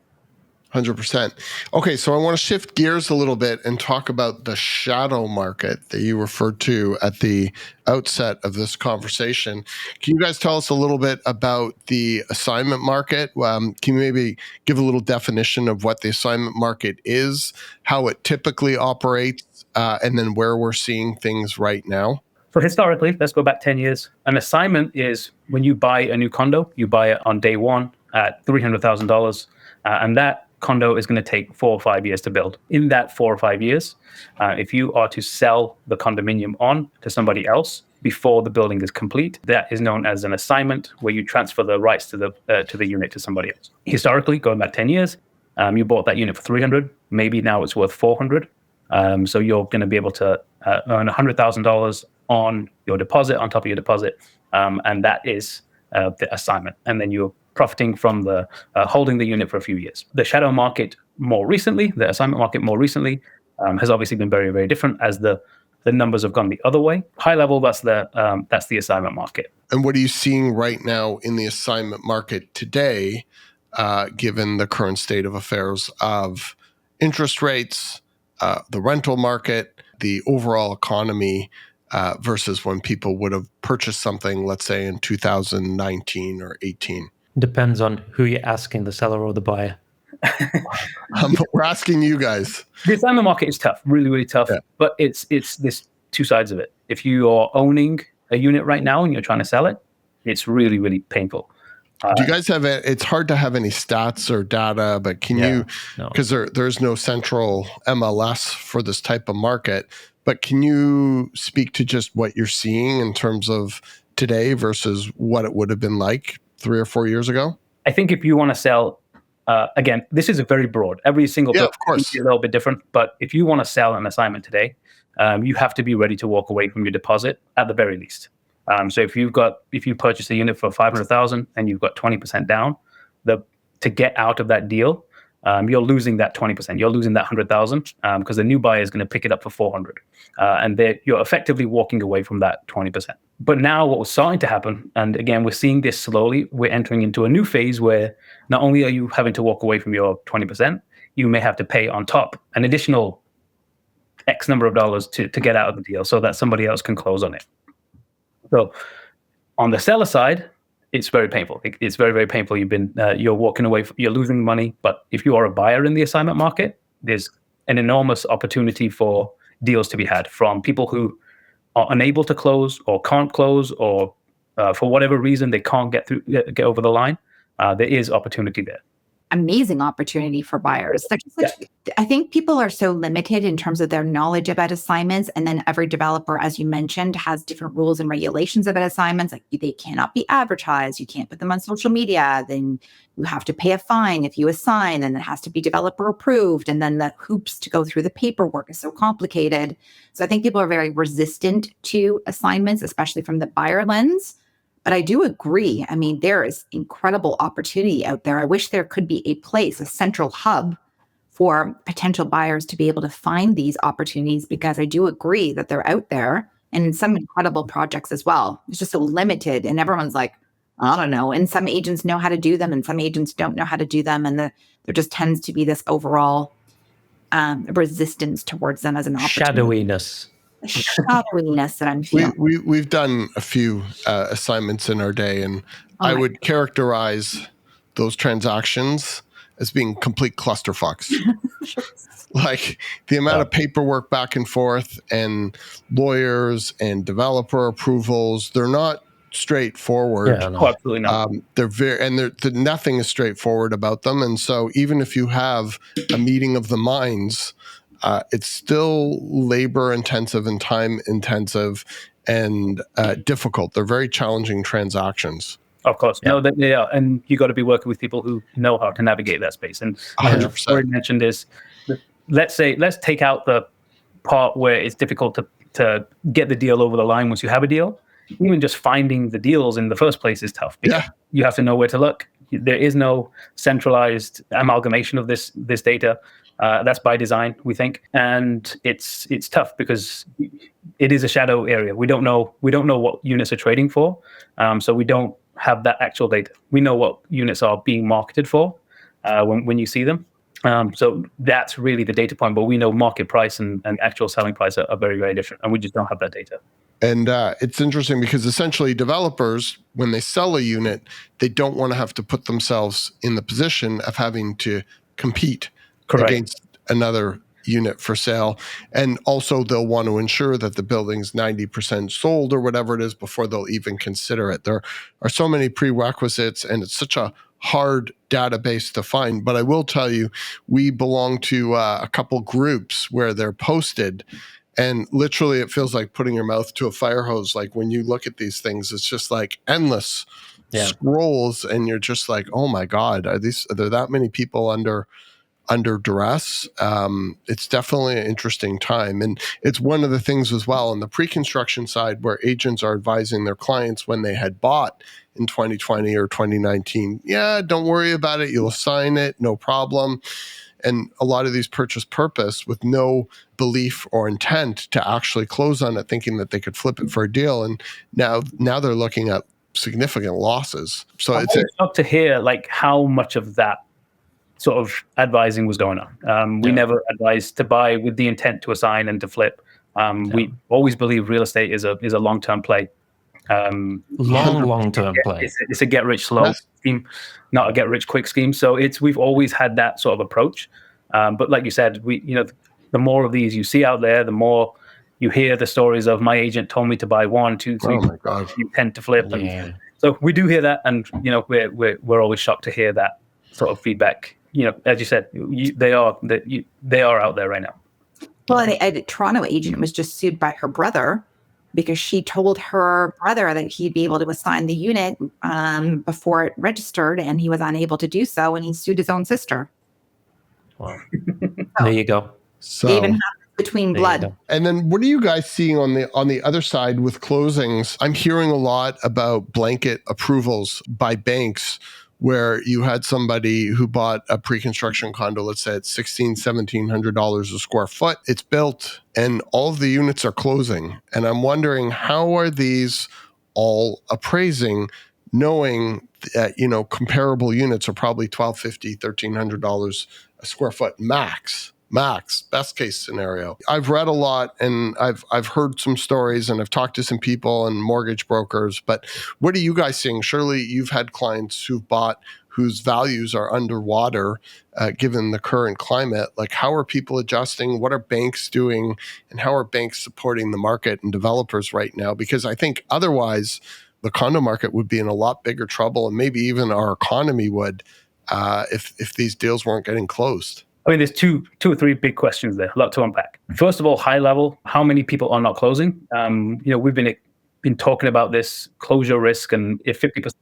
100%. Okay, so I want to shift gears a little bit and talk about the shadow market that you referred to at the outset of this conversation. Can you guys tell us a little bit about the assignment market? Can you maybe give a little definition of what the assignment market is, how it typically operates, and then where we're seeing things right now? So historically, let's go back 10 years. An assignment is when you buy a new condo, you buy it on day one at $300,000, and that condo is going to take 4 or 5 years to build. In that 4 or 5 years, if you are to sell the condominium on to somebody else before the building is complete, that is known as an assignment, where you transfer the rights to the unit to somebody else. Historically, going back 10 years, you bought that unit for 300. Maybe now it's worth 400. So you're going to be able to earn $100,000 on your deposit, on top of your deposit, and that is the assignment. And then you're profiting from the holding the unit for a few years. The shadow market more recently, the assignment market more recently, has obviously been very, very different as the numbers have gone the other way. High level, that's the assignment market. And what are you seeing right now in the assignment market today, given the current state of affairs of interest rates, the rental market, the overall economy, versus when people would have purchased something, let's say in 2019 or 18? Depends on who you're asking, the seller or the buyer. We're asking you guys. The assignment market is tough, really, really tough. Yeah. But it's this two sides of it. If you are owning a unit right now and you're trying to sell it, it's really, really painful. Do you guys have it's hard to have any stats or data, but can you, because there's no central MLS for this type of market, but can you speak to just what you're seeing in terms of today versus what it would have been like 3 or 4 years ago? I think if you want to sell, again, this is a very broad. Every single of course, is a little bit different. But if you want to sell an assignment today, you have to be ready to walk away from your deposit at the very least. So if you purchase a unit for $500,000 and you've got 20% down, to get out of that deal, you're losing that 20%. You're losing that $100,000 because the new buyer is going to pick it up for $400,000, and you're effectively walking away from that 20%. But now, what was starting to happen, and again, we're seeing this slowly. We're entering into a new phase where not only are you having to walk away from your 20%, you may have to pay on top an additional X number of dollars to get out of the deal, so that somebody else can close on it. So, on the seller side, it's very painful. It's very, very painful. You're walking away, you're losing money. But if you are a buyer in the assignment market, there's an enormous opportunity for deals to be had from people who are unable to close or can't close, or for whatever reason they can't get over the line. There is opportunity there. amazing opportunity for buyers. They're just like, I think people are so limited in terms of their knowledge about assignments. And then every developer, as you mentioned, has different rules and regulations about assignments. Like they cannot be advertised. You can't put them on social media. Then you have to pay a fine if you assign, and it has to be developer approved. And then the hoops to go through the paperwork is so complicated. So I think people are very resistant to assignments, especially from the buyer lens. But I do agree. I mean, there is incredible opportunity out there. I wish there could be a place, a central hub for potential buyers to be able to find these opportunities, because I do agree that they're out there and in some incredible projects as well. It's just so limited, and everyone's like, I don't know. And some agents know how to do them and some agents don't know how to do them. And there just tends to be this overall resistance towards them as an opportunity. Shadowiness that I'm feeling. We've done a few assignments in our day, and I would characterize those transactions as being complete clusterfucks. Like the amount of paperwork back and forth and lawyers and developer approvals, they're not straightforward. Yeah, no, absolutely not. They're nothing is straightforward about them. And so even if you have a meeting of the minds, it's still labor intensive and time intensive and difficult. They're very challenging transactions. Of course. Yeah. No, they are. And you got to be working with people who know how to navigate that space. And 100%. What I mentioned is, let's take out the part where it's difficult to get the deal over the line once you have a deal. Even just finding the deals in the first place is tough, because you have to know where to look. There is no centralized amalgamation of this data. That's by design, we think, and it's tough because it is a shadow area. We don't know what units are trading for, so we don't have that actual data. We know what units are being marketed for when you see them. So that's really the data point. But we know market price and actual selling price are very, very different, and we just don't have that data. And it's interesting because essentially developers, when they sell a unit, they don't want to have to put themselves in the position of having to compete against another unit for sale. And also they'll want to ensure that the building's 90% sold or whatever it is before they'll even consider it. There are so many prerequisites, and it's such a hard database to find. But I will tell you, we belong to a couple groups where they're posted, and literally it feels like putting your mouth to a fire hose. Like when you look at these things, it's just like endless scrolls, and you're just like, oh my God, are there that many people under duress? It's definitely an interesting time. And it's one of the things as well on the pre-construction side where agents are advising their clients when they had bought in 2020 or 2019, don't worry about it. You'll sign it, no problem. And a lot of these purchase purpose with no belief or intent to actually close on it, thinking that they could flip it for a deal. And now they're looking at significant losses. So I'm shocked to hear like how much of that sort of advising was going on. We never advised to buy with the intent to assign and to flip. We always believe real estate is a long-term play. Long-term play. It's a get-rich-slow scheme, not a get-rich-quick scheme. So we've always had that sort of approach. But like you said, the more of these you see out there, the more you hear the stories of my agent told me to buy 1, 2, 3. Oh my God. You tend to flip. And so we do hear that, and we're always shocked to hear that sort of feedback. As you said, they are out there right now. Well, a Toronto agent was just sued by her brother because she told her brother that he'd be able to assign the unit before it registered, and he was unable to do so, and he sued his own sister. Wow. There you go. So even happens between blood. And then what are you guys seeing on the other side with closings? I'm hearing a lot about blanket approvals by banks, where you had somebody who bought a pre-construction condo, let's say at $1,700 a square foot. It's built and all of the units are closing. And I'm wondering, how are these all appraising, knowing that, comparable units are probably $1,250, $1,300 a square foot max, best case scenario. I've read a lot, and I've heard some stories, and I've talked to some people and mortgage brokers, but what are you guys seeing? Surely you've had clients who've bought whose values are underwater given the current climate. Like, how are people adjusting? What are banks doing? And how are banks supporting the market and developers right now? Because I think otherwise the condo market would be in a lot bigger trouble, and maybe even our economy would, if these deals weren't getting closed? I mean, there's two or three big questions there, a lot to unpack. First of all, high level, how many people are not closing? We've been talking about this closure risk, and if 50% of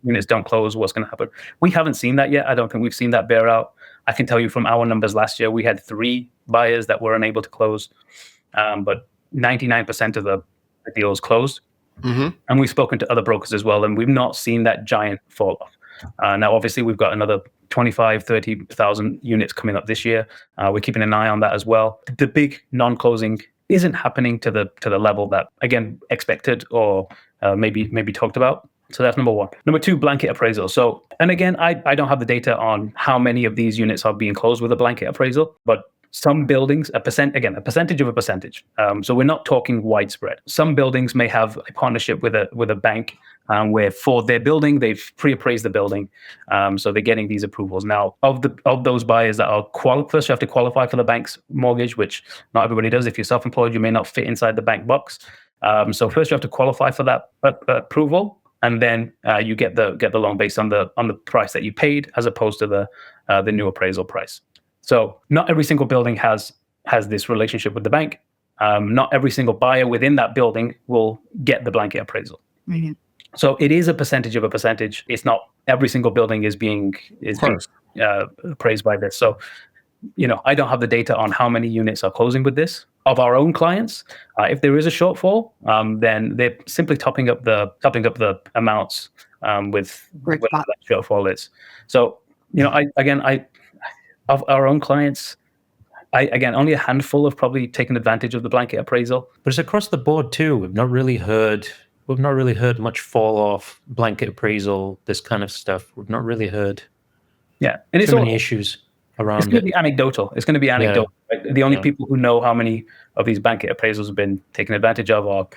units don't close, what's going to happen? We haven't seen that yet. I don't think we've seen that bear out. I can tell you from our numbers last year, we had 3 buyers that were unable to close, but 99% of the deals closed. Mm-hmm. And we've spoken to other brokers as well, and we've not seen that giant fall off. Now, obviously, we've got another 25, 30,000 units coming up this year. We're keeping an eye on that as well. The big non-closing isn't happening to the level that, again, expected or maybe talked about. So that's number one. Number two, blanket appraisal. So, and again, I don't have the data on how many of these units are being closed with a blanket appraisal, but some buildings, a percentage of a percentage. So we're not talking widespread. Some buildings may have a partnership with a bank where for their building, they've pre-appraised the building. So they're getting these approvals. Now, of those buyers that are first you have to qualify for the bank's mortgage, which not everybody does. If you're self-employed, you may not fit inside the bank box. So first you have to qualify for that approval. And then you get the loan based on the price that you paid, as opposed to the new appraisal price. So not every single building has this relationship with the bank. Not every single buyer within that building will get the blanket appraisal. Mm-hmm. So it is a percentage of a percentage. It's not every single building is being appraised by this. So, I don't have the data on how many units are closing with this. Of our own clients, if there is a shortfall, then they're simply topping up the amounts with whatever that shortfall is. So, of our own clients, only a handful have probably taken advantage of the blanket appraisal. But it's across the board too. We've not really heard much fall off, blanket appraisal, this kind of stuff. We've not really heard and it's too many issues around It's going to be anecdotal. It's going to be anecdotal. Yeah. Right? The only people who know how many of these blanket appraisals have been taken advantage of are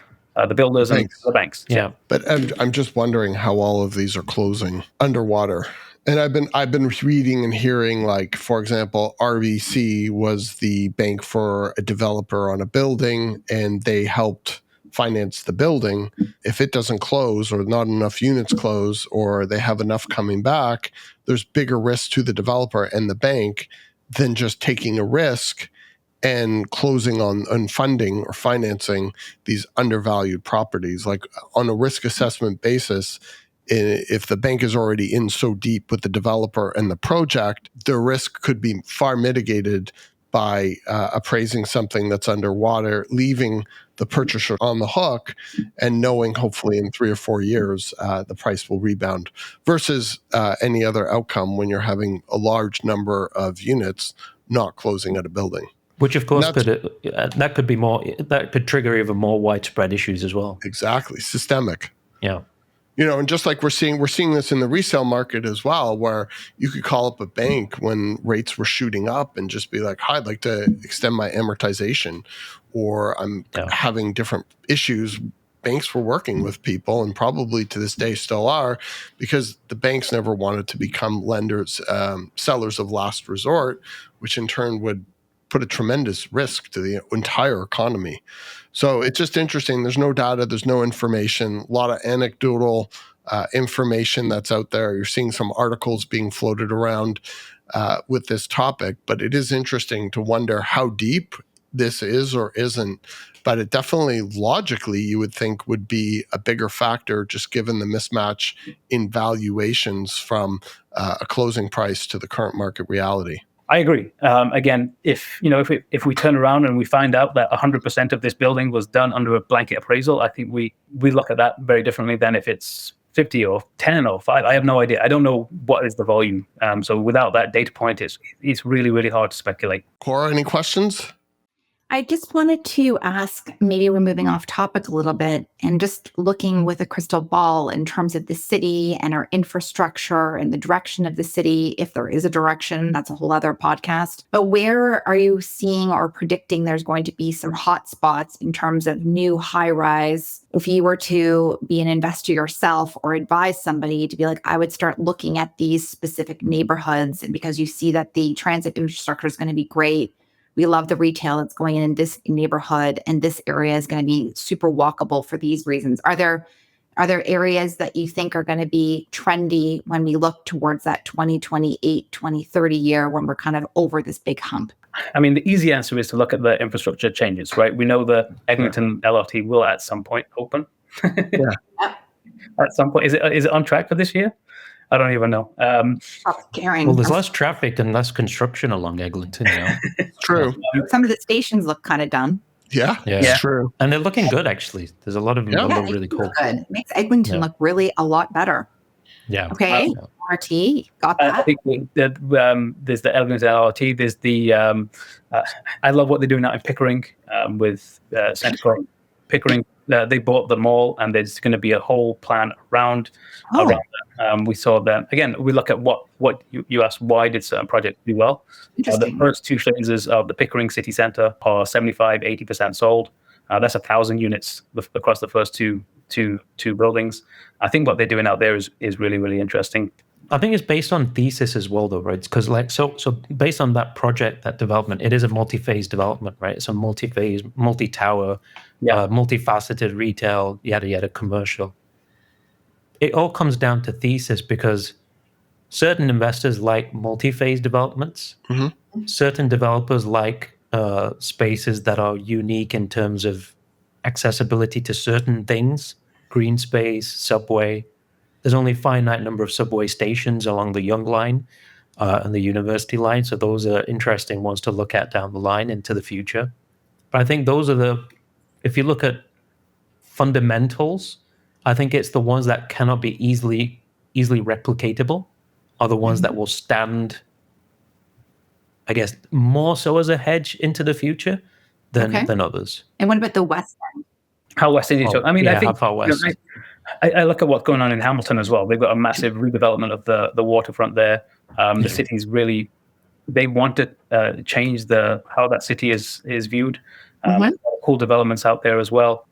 the builders and the banks. Yeah. But I'm just wondering how all of these are closing underwater. And I've been reading and hearing, like, for example, RBC was the bank for a developer on a building, and they helped finance the building. If it doesn't close, or not enough units close, or they have enough coming back, there's bigger risk to the developer and the bank than just taking a risk and closing on funding or financing these undervalued properties. Like, on a risk assessment basis, if the bank is already in so deep with the developer and the project, the risk could be far mitigated by appraising something that's underwater, leaving the purchaser on the hook, and knowing hopefully in 3 or 4 years the price will rebound, versus any other outcome when you're having a large number of units not closing at a building. Which, of course, that could trigger even more widespread issues as well. Exactly, systemic. Yeah. And just like we're seeing this in the resale market as well, where you could call up a bank when rates were shooting up and just be like, "Hi, I'd like to extend my amortization," or "I'm having different issues." Banks were working with people, and probably to this day still are, because the banks never wanted to become lenders, sellers of last resort, which in turn would put a tremendous risk to the entire economy. So it's just interesting. There's no data, there's no information, a lot of anecdotal information that's out there. You're seeing some articles being floated around with this topic, but it is interesting to wonder how deep this is or isn't. But it definitely, logically, you would think would be a bigger factor, just given the mismatch in valuations from a closing price to the current market reality. I agree. Again, if we turn around and we find out that 100% of this building was done under a blanket appraisal, I think we look at that very differently than if it's 50 or 10 or 5. I have no idea. I don't know what is the volume. So without that data point, it's really, really hard to speculate. Cora, any questions? I just wanted to ask, maybe we're moving off topic a little bit, and just looking with a crystal ball in terms of the city and our infrastructure and the direction of the city. If there is a direction, that's a whole other podcast. But where are you seeing or predicting there's going to be some hot spots in terms of new high rise? If you were to be an investor yourself or advise somebody to be like, I would start looking at these specific neighborhoods, and because you see that the transit infrastructure is going to be great. We love the retail that's going in this neighborhood, and this area is going to be super walkable for these reasons. Are Are there areas that you think are going to be trendy when we look towards that 2028, 2030 year when we're kind of over this big hump? I mean, the easy answer is to look at the infrastructure changes, right? We know the Eglinton LRT will at some point open. At some point. Is it on track for this year? I don't even know. Well, there's less traffic and less construction along Eglinton, True. Some of the stations look kind of done. Yeah, it's true. And they're looking good, actually. There's a lot of them that look really cool. Good. It makes Eglinton look really a lot better. Yeah. Okay. RT, got that. I think there's the Eglinton LRT. There's the I love what they're doing out in Pickering with Central Pickering. They bought the mall, and there's going to be a whole plan around that. We saw that again. We look at what you asked. Why did certain projects do well? The first two phases of the Pickering City Centre are 75-80% sold. That's 1,000 units across the first two buildings. I think what they're doing out there is really, really interesting. I think it's based on thesis as well, though, right? Because so based on that project, that development, it is a multi-phase development, right? It's a multi-phase, multi-tower, multifaceted retail, yada yada, commercial. It all comes down to thesis because certain investors like multi-phase developments. Mm-hmm. Certain developers like spaces that are unique in terms of accessibility to certain things, green space, subway. There's only a finite number of subway stations along the Young Line and the University Line, so those are interesting ones to look at down the line into the future. But I think those are if you look at fundamentals, I think it's the ones that cannot be easily replicatable are the ones that will stand, I guess, more so as a hedge into the future than others. And what about the West End? How West End? I mean, I think how far west? I look at what's going on in Hamilton as well. They've got a massive redevelopment of the waterfront there. The city's really, they want to change how that city is viewed. Cool developments out there as well.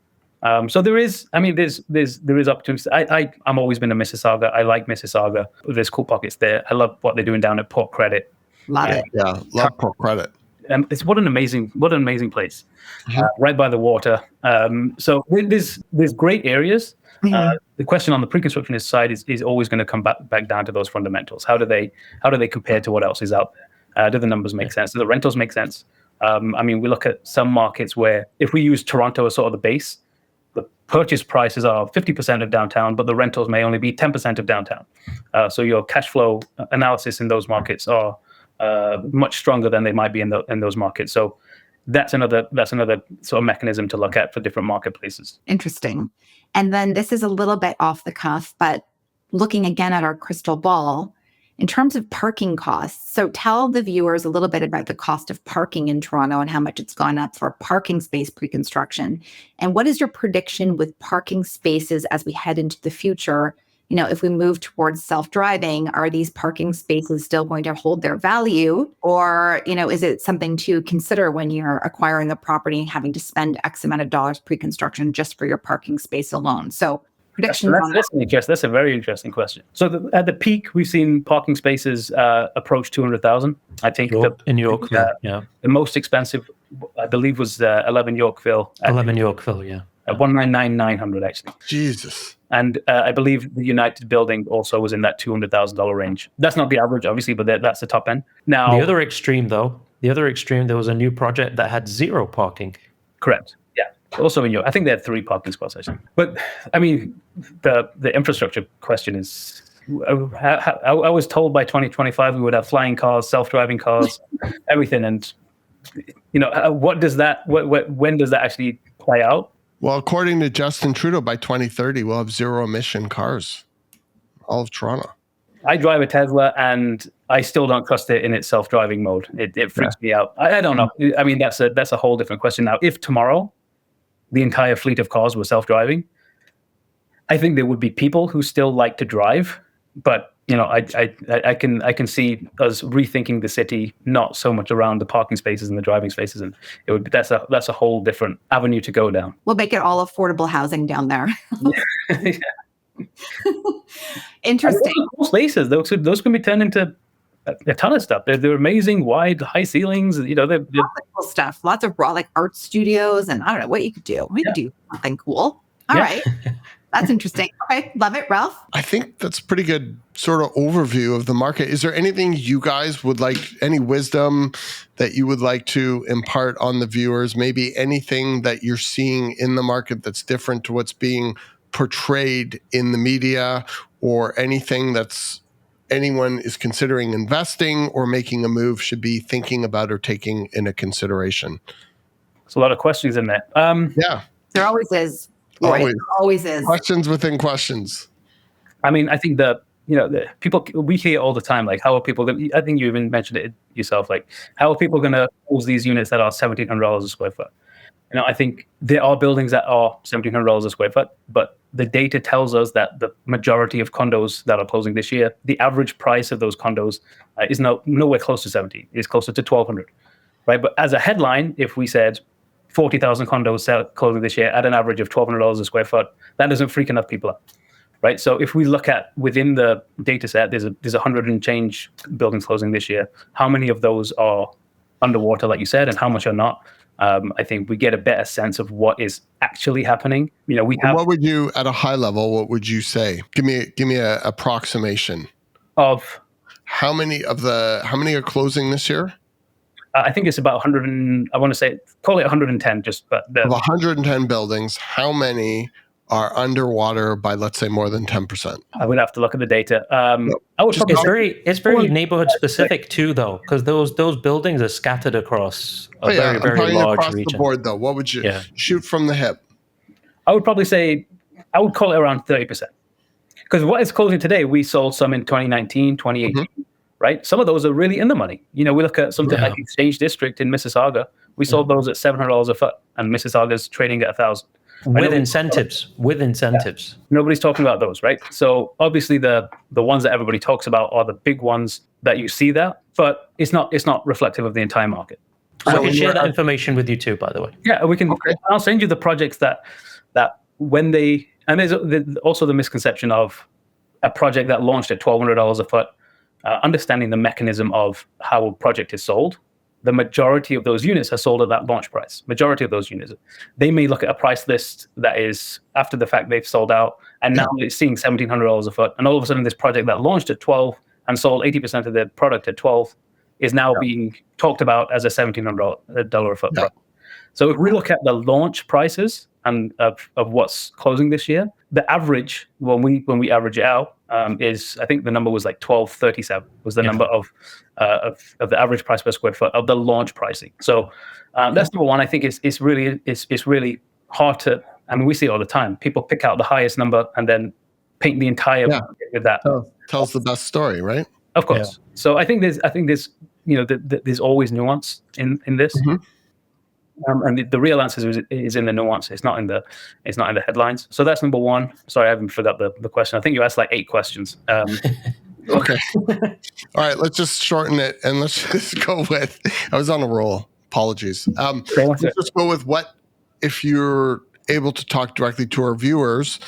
So there is opportunities. I'm always been to Mississauga. I like Mississauga. There's cool pockets there. I love what they're doing down at Port Credit. Love it. Yeah, love Port Credit. It's what an amazing place, right by the water. So there's great areas. The question on the pre-construction side is always going to come back down to those fundamentals. How do they compare to what else is out there? Do the numbers make sense? Do the rentals make sense? I mean, we look at some markets where if we use Toronto as sort of the base, the purchase prices are 50% of downtown, but the rentals may only be 10% of downtown. So your cash flow analysis in those markets are much stronger than they might be in those markets. So that's another sort of mechanism to look at for different marketplaces. Interesting. And then this is a little bit off the cuff, but looking again at our crystal ball, in terms of parking costs, so tell the viewers a little bit about the cost of parking in Toronto and how much it's gone up for parking space pre-construction. And what is your prediction with parking spaces as we head into the future? If we move towards self-driving, are these parking spaces still going to hold their value? Or, is it something to consider when you're acquiring a property and having to spend X amount of dollars pre-construction just for your parking space alone? So predictions on that. That's a very interesting question. So at the peak, we've seen parking spaces approach 200,000. I think in Yorkville, the most expensive, I believe, was 11 Yorkville. 11 Yorkville, yeah. 199,900 actually. Jesus. And I believe the United building also was in that $200,000 range. That's not the average, obviously, but that's the top end. Now, the other extreme, there was a new project that had 0 parking. Correct. Yeah. Also in York, I think they had 3 parking spots actually. But I mean, the infrastructure question is. I was told by 2025 we would have flying cars, self-driving cars, everything, and when does that actually play out? Well, according to Justin Trudeau, by 2030, we'll have 0 emission cars, all of Toronto. I drive a Tesla, and I still don't trust it in its self-driving mode. It freaks me out. I don't know. I mean, that's a whole different question. Now, if tomorrow the entire fleet of cars were self-driving, I think there would be people who still like to drive, but I can see us rethinking the city, not so much around the parking spaces and the driving spaces, and that's a whole different avenue to go down. We'll make it all affordable housing down there. Interesting. Cool spaces, those can be turned into a ton of stuff. They're amazing, wide, high ceilings. They're lots of cool stuff. Lots of art studios, and I don't know what you could do. We could do something cool. All right. That's interesting. Okay, love it, Ralph. I think that's a pretty good sort of overview of the market. Is there anything you guys would like, any wisdom that you would like to impart on the viewers? Maybe anything that you're seeing in the market that's different to what's being portrayed in the media, or anything that's anyone is considering investing or making a move should be thinking about or taking into consideration? There's a lot of questions in there. Yeah. There always is. Roy. Always. Always is. Questions within questions. I mean, I think the people, we hear all the time, like, how are people I think you even mentioned it yourself, like, how are people going to house these units that are $1,700 a square foot? I think there are buildings that are $1,700 a square foot, but the data tells us that the majority of condos that are closing this year, the average price of those condos is nowhere close to 17. It's closer to 1,200, right? But as a headline, if we said 40,000 condos closing this year at an average of $1,200 a square foot, that doesn't freak enough people up, right? So if we look at within the data set, there's 100 and change buildings closing this year. How many of those are underwater, like you said, and how much are not? I think we get a better sense of what is actually happening. We have. What would you, at a high level, what would you say? Give me a approximation Of how many are closing this year? I think it's about 100 and I want to say, call it 110, Of 110 buildings, how many are underwater by, let's say, more than 10%? I would have to look at the data. I would It's very neighborhood specific too, though, because those buildings are scattered across a very large across region. the board, though. What would you shoot from the hip? I would probably say, I would call it around 30%. Because what is closing today, we sold some in 2019, 2018. Right? Some of those are really in the money. We look at something like Exchange District in Mississauga. We sold those at $700 a foot, and Mississauga's trading at $1,000. With incentives. Yeah. Nobody's talking about those, right? So obviously the ones that everybody talks about are the big ones that you see there, but it's not reflective of the entire market. So I can share that information with you too, by the way. Yeah, we can. Okay. I'll send you the projects that when they, and there's also the misconception of a project that launched at $1,200 a foot. Understanding the mechanism of how a project is sold, the majority of those units are sold at that launch price. Majority of those units, they may look at a price list that is after the fact they've sold out, and now it's seeing $1,700 a foot, and all of a sudden this project that launched at 12 and sold 80% of their product at 12 is now being talked about as a $1,700 a foot product. So if we look at the launch prices and of what's closing this year, the average when we average it out is, I think the number was like 1237 was the number of the average price per square foot of the launch pricing. So that's number one. I think it's really hard to. I mean, we see it all the time. People pick out the highest number and then paint the entire market with that. Tells the best story, right? Of course. Yeah. So I think there's there's always nuance in this. And the real answer is in the nuance. It's not in the headlines. So that's number one. Sorry, I haven't forgot the question. I think you asked like 8 questions. Okay. All right, let's just shorten it and let's just go with. I was on a roll. Apologies. Let's just go with what, if you're able to talk directly to our viewers,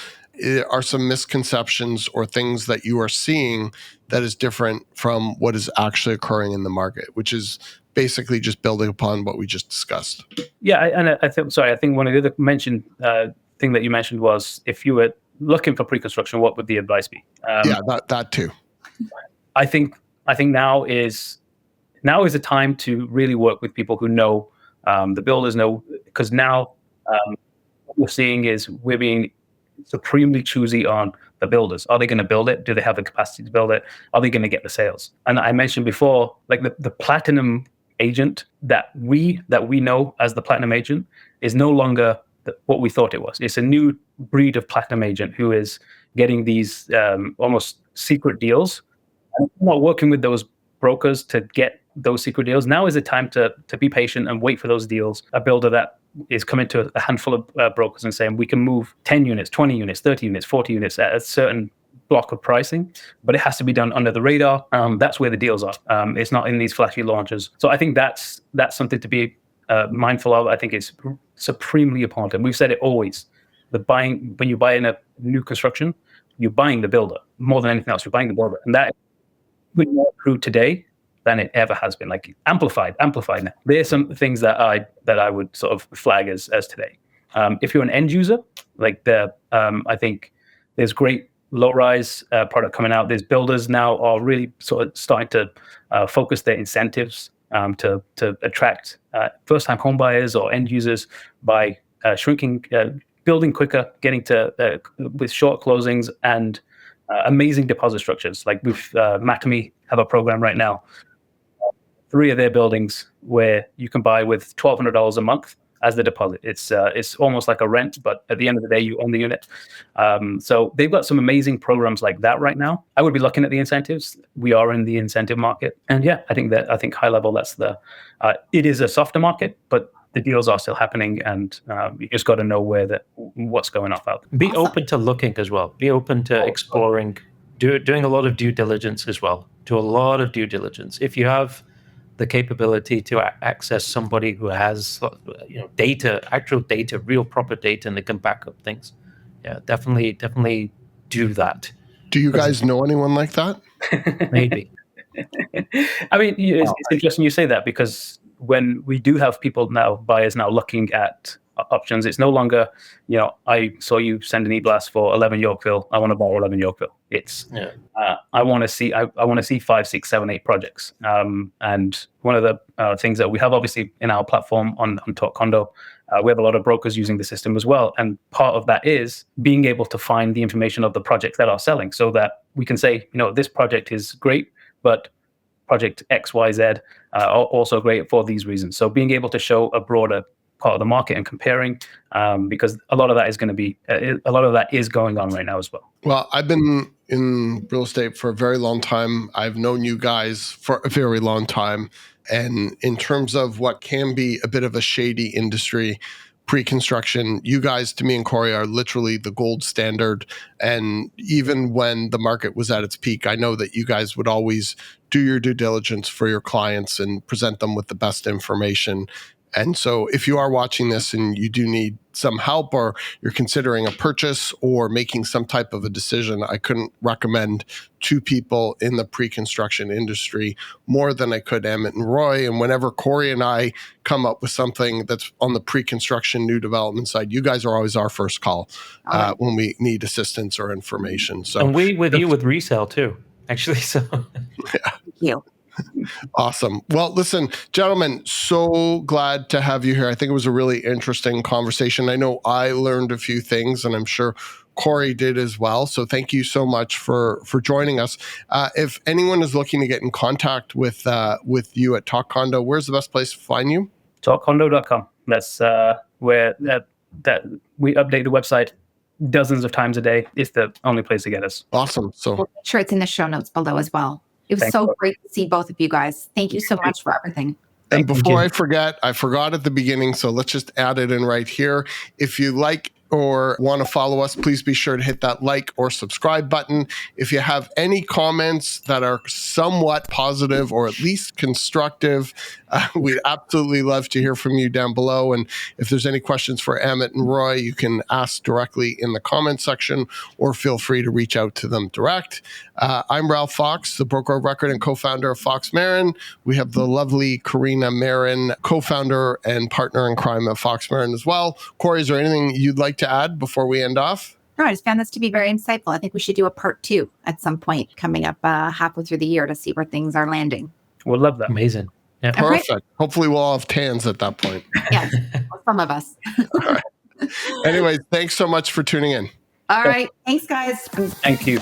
are some misconceptions or things that you are seeing that is different from what is actually occurring in the market, which is basically just building upon what we just discussed. Yeah, I think one of the other thing that you mentioned was, if you were looking for pre-construction, what would the advice be? That too. I think now is the time to really work with people who know, the builders know, because now what we're seeing is we're being supremely choosy on the builders. Are they going to build it? Do they have the capacity to build it? Are they going to get the sales? And I mentioned before, like the platinum agent that we know as the platinum agent is no longer what we thought it was. It's a new breed of platinum agent who is getting these almost secret deals. And we're not working with those brokers to get those secret deals. Now is the time to be patient and wait for those deals. A builder that is coming to a handful of brokers and saying, we can move 10 units, 20 units, 30 units, 40 units at a certain block of pricing, but it has to be done under the radar. That's where the deals are. It's not in these flashy launches. So I think that's something to be mindful of. I think it's supremely important. We've said it always. When you buy in a new construction, you're buying the builder more than anything else. You're buying the builder, and that is more true today than it ever has been. Like amplified now. There's some things that I would sort of flag as today. If you're an end user, like I think there's great low-rise product coming out. There's builders now are really sort of starting to focus their incentives to attract first-time home buyers or end users by shrinking, building quicker, getting to with short closings and amazing deposit structures. Like with Matami have a program right now. 3 of their buildings where you can buy with $1,200 a month as the deposit. It's almost like a rent, but at the end of the day, you own the unit. So they've got some amazing programs like that right now. I would be looking at the incentives. We are in the incentive market, and yeah, I think high level that's it is a softer market, but the deals are still happening, and you just got to know what's going off out there. Be open to looking as well. Be open to exploring, doing a lot of due diligence as well. Do a lot of due diligence. If you have the capability to access somebody who has data, actual data, real proper data, and they can back up things. Yeah, definitely do that. Do you guys know anyone like that? Maybe. I mean, it's interesting you say that, because when we do have buyers now looking at options, it's no longer, I saw you send an e-blast for 11 Yorkville. I want to buy 11 Yorkville. It's I want to see 5, 6, 7, 8 projects. And one of the things that we have obviously in our platform on TalkCondo, we have a lot of brokers using the system as well. And part of that is being able to find the information of the projects that are selling, so that we can say, this project is great, but project X, Y, Z are also great for these reasons. So being able to show a broader part of the market and comparing, because a lot of that is going on right now as well. Well, I've been in real estate for a very long time. I've known you guys for a very long time. And in terms of what can be a bit of a shady industry, pre-construction, you guys, to me and Corey, are literally the gold standard. And even when the market was at its peak, I know that you guys would always do your due diligence for your clients and present them with the best information. And so if you are watching this and you do need some help, or you're considering a purchase or making some type of a decision, I couldn't recommend 2 people in the pre-construction industry more than I could Amit and Roy. And whenever Corey and I come up with something that's on the pre-construction new development side, you guys are always our first call when we need assistance or information. So, and we with you with resale too, actually. So yeah. Thank you. Awesome. Well, listen, gentlemen, so glad to have you here. I think it was a really interesting conversation. I know I learned a few things, and I'm sure Corey did as well. So thank you so much for joining us. If anyone is looking to get in contact with you at TalkCondo, where's the best place to find you? TalkCondo.com. That's where that we update the website dozens of times a day. It's the only place to get us. Awesome. So We'll make sure it's in the show notes below as well. It was so great to see both of you guys. Thank you so much for everything. And before I forget, I forgot at the beginning, so let's just add it in right here. If you like or want to follow us, please be sure to hit that like or subscribe button. If you have any comments that are somewhat positive or at least constructive, we'd absolutely love to hear from you down below. And if there's any questions for Amit and Roy, you can ask directly in the comment section, or feel free to reach out to them direct. I'm Ralph Fox, the broker of record and co-founder of Fox Marin. We have the lovely Karina Marin, co-founder and partner in crime at Fox Marin as well. Corey, is there anything you'd like to add before we end off? No, I just found this to be very insightful. I think we should do a part 2 at some point coming up halfway through the year to see where things are landing. We'll love that. Amazing. Yeah. Perfect. Right. Hopefully we'll all have tans at that point. Yes, some of us. All right. Anyways, thanks so much for tuning in. All right. Thanks, guys. Thank you.